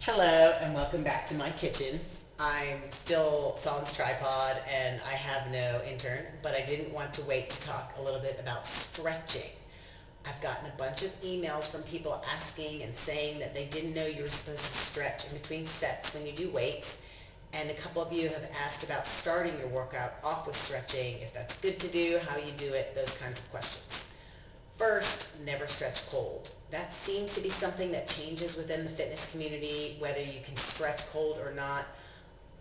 Hello and welcome back to my kitchen. I'm still sans tripod and I have no intern, but I didn't want to wait to talk a little bit about stretching. I've gotten a bunch of emails from people asking and saying that they didn't know you were supposed to stretch in between sets when you do weights, and a couple of you have asked about starting your workout off with stretching, if that's good to do, how you do it, those kinds of questions. First, never stretch cold. That seems to be something that changes within the fitness community, whether you can stretch cold or not.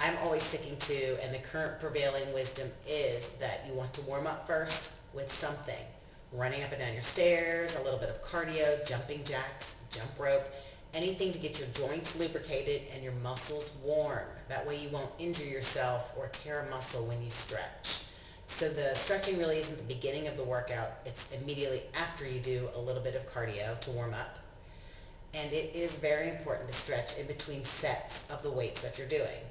I'm always sticking to, and the current prevailing wisdom is that you want to warm up first with something. Running up and down your stairs, a little bit of cardio, jumping jacks, jump rope, anything to get your joints lubricated and your muscles warm. That way you won't injure yourself or tear a muscle when you stretch. So the stretching really isn't the beginning of the workout, it's immediately after you do a little bit of cardio to warm up. And it is very important to stretch in between sets of the weights that you're doing.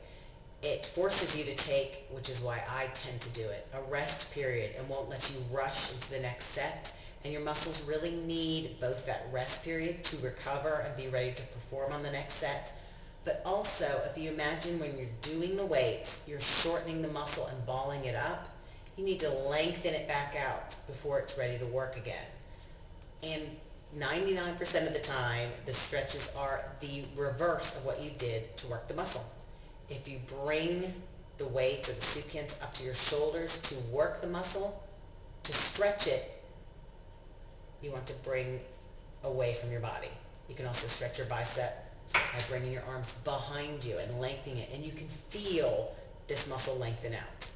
It forces you to take, which is why I tend to do it, a rest period and won't let you rush into the next set. And your muscles really need both that rest period to recover and be ready to perform on the next set. But also, if you imagine when you're doing the weights, you're shortening the muscle and balling it up, you need to lengthen it back out before it's ready to work again. And 99% of the time, the stretches are the reverse of what you did to work the muscle. If you bring the weights or the soup cans up to your shoulders to work the muscle, to stretch it, you want to bring away from your body. You can also stretch your bicep by bringing your arms behind you and lengthening it, and you can feel this muscle lengthen out.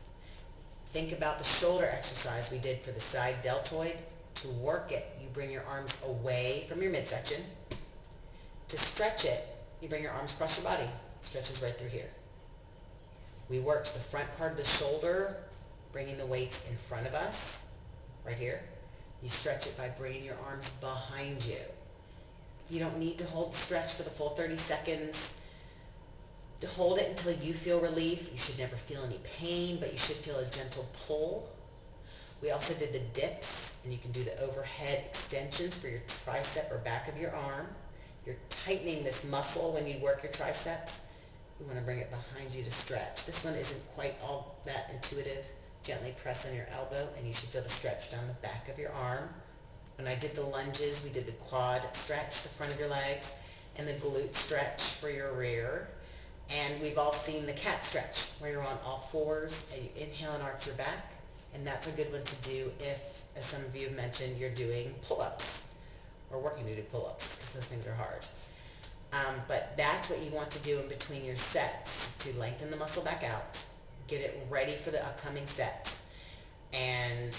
Think about the shoulder exercise we did for the side deltoid. To work it, you bring your arms away from your midsection. To stretch it, you bring your arms across your body. It stretches right through here. We worked the front part of the shoulder, bringing the weights in front of us, right here. You stretch it by bringing your arms behind you. You don't need to hold the stretch for the full 30 seconds. To hold it until you feel relief. You should never feel any pain, but you should feel a gentle pull. We also did the dips, and you can do the overhead extensions for your tricep or back of your arm. You're tightening this muscle when you work your triceps. You want to bring it behind you to stretch. This one isn't quite all that intuitive. Gently press on your elbow, and you should feel the stretch down the back of your arm. When I did the lunges, we did the quad stretch, the front of your legs, and the glute stretch for your rear. And we've all seen the cat stretch, where you're on all fours and you inhale and arch your back. And that's a good one to do if, as some of you have mentioned, you're doing pull-ups or working to do pull-ups, because those things are hard. But that's what you want to do in between your sets, to lengthen the muscle back out, get it ready for the upcoming set. And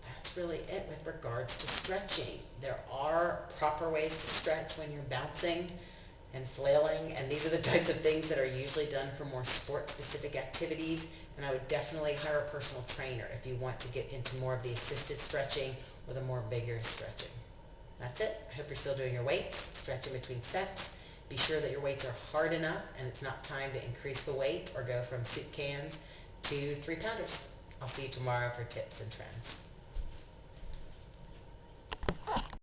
that's really it with regards to stretching. There are proper ways to stretch when you're bouncing and flailing, and these are the types of things that are usually done for more sport-specific activities, and I would definitely hire a personal trainer if you want to get into more of the assisted stretching or the more vigorous stretching. That's it. I hope you're still doing your weights, stretch in between sets. Be sure that your weights are hard enough and it's not time to increase the weight or go from soup cans to 3-pounders. I'll see you tomorrow for tips and trends.